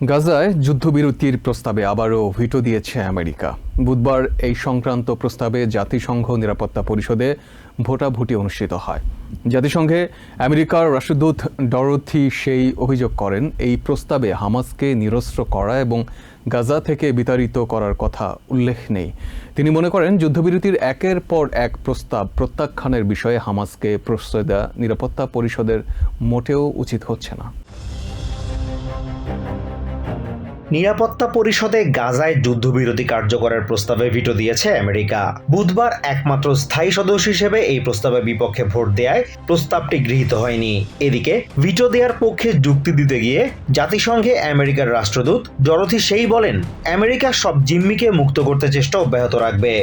গাজায় যুদ্ধবিরতির প্রস্তাবে আবারও ভিটো দিয়েছে আমেরিকা। বুধবার এই সংক্রান্ত প্রস্তাবে জাতিসংঘ নিরাপত্তা পরিষদে ভোটাভুটি অনুষ্ঠিত হয়। জাতিসংঘে আমেরিকার রাষ্ট্রদূত ডরোথি সেই অভিযোগ করেন, এই প্রস্তাবে হামাসকে নিরস্ত্র করা এবং গাজা থেকে বিতাড়িত করার কথা উল্লেখ নেই। তিনি মনে করেন, যুদ্ধবিরতির একের পর এক প্রস্তাব প্রত্যাখ্যানের বিষয়ে হামাসকে প্রশ্রয় দেওয়া নিরাপত্তা পরিষদের মোটেও উচিত হচ্ছে না। নিরাপত্তা পরিষদে গাজায় যুদ্ধবিরতি কার্যকরের প্রস্তাবে ভিটো দিয়েছে আমেরিকা। বুধবার একমাত্র স্থায়ী সদস্য হিসেবে এই প্রস্তাবের বিপক্ষে ভোট দেয়ায় প্রস্তাবটি গৃহীত হয়নি। এদিকে ভিটো দেওয়ার পক্ষে যুক্তি দিতে গিয়ে জাতিসংঘে আমেরিকার রাষ্ট্রদূত ডরোথি সেই বলেন, আমেরিকা সব জিম্মিকে মুক্ত করতে চেষ্টা অব্যাহত রাখবে।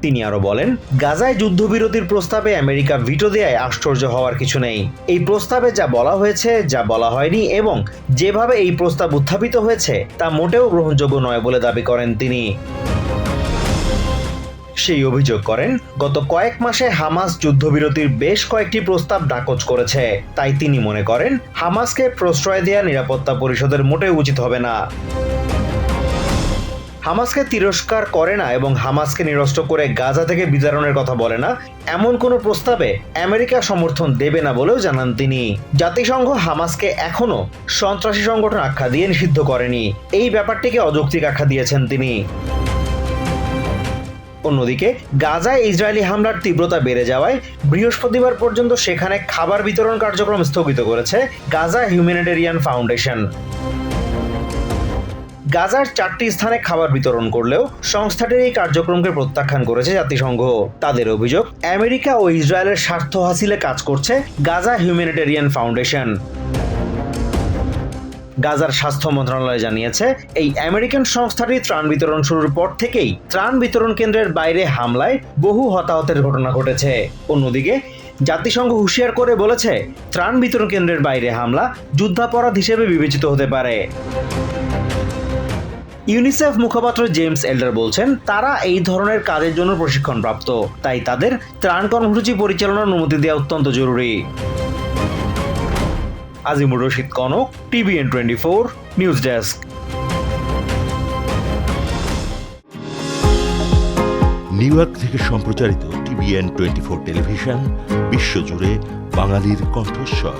তিনি আরো বলেন, গাজায় যুদ্ধবিরতির প্রস্তাবে আমেরিকা ভিটো দেয়ায় আশ্চর্য হওয়ার কিছু নেই। এই প্রস্তাবে যা বলা হয়েছে, যা বলা হয়নি এবং যেভাবে এই প্রস্তাব উত্থাপিত হয়েছে তা মোটেও গ্রহণযোগ্য নয় বলে দাবি করেন তিনি। সেই অভিযোগ করেন, গত কয়েক মাসে হামাস যুদ্ধবিরতির বেশ কয়েকটি প্রস্তাব নাকচ করেছে। তাই তিনি মনে করেন, হামাসকে প্রশ্রয় দেয়া নিরাপত্তা পরিষদের মোটেও উচিত হবে না। হামাসকে তিরস্কার করে না এবং হামাসকে নিরস্ত্র করে গাজা থেকে বিতাড়নের কথা বলে না, এমন কোনো প্রস্তাবে আমেরিকা সমর্থন দেবে না বলেও জানান তিনি। জাতিসংঘ হামাসকে এখনো সন্ত্রাসী সংগঠন আখ্যা দিয়ে নিষিদ্ধ করেনি, এই ব্যাপারটিকে অযৌক্তিক আখ্যা দিয়েছেন তিনি। অন্যদিকে গাজায় ইসরায়েলি হামলার তীব্রতা বেড়ে যাওয়ায় বৃহস্পতিবার পর্যন্ত সেখানে খাবার বিতরণ কার্যক্রম স্থগিত করেছে গাজা হিউম্যানিটেরিয়ান ফাউন্ডেশন। গাজার 4টি স্থানে খাবার বিতরণ করলেও সংস্থাটির এই কার্যক্রমকে প্রত্যাখ্যান করেছে জাতিসংঘ। তাদের অভিযোগ, আমেরিকা ও ইসরায়েলের স্বার্থ হাসিলে কাজ করছে গাজা হিউম্যানিটেরিয়ান ফাউন্ডেশন। গাজার স্বাস্থ্য মন্ত্রণালয় জানিয়েছে, এই আমেরিকান সংস্থাটি ত্রাণ বিতরণ শুরুর পর থেকেই ত্রাণ বিতরণ কেন্দ্রের বাইরে হামলায় বহু হতাহতের ঘটনা ঘটেছে। অন্যদিকে জাতিসংঘ হুঁশিয়ার করে বলেছে, ত্রাণ বিতরণ কেন্দ্রের বাইরে হামলা যুদ্ধাপরাধ হিসেবে বিবেচিত হতে পারে। ইউনিসেফ মুখপাত্র জেমস এল্ডার বলছেন, তারা এই ধরনের কাজের জন্য প্রশিক্ষণপ্রাপ্ত, তাই তাদের ত্রাণ কর্মসূচি পরিচালনার অনুমতি দেওয়া অত্যন্ত জরুরি। Azimur Rashid Kanak, TVN 24 news desk. New York থেকে সম্প্রচারিত TVN 24 টেলিভিশন বিশ্বজুড়ে বাঙালির কণ্ঠস্বর।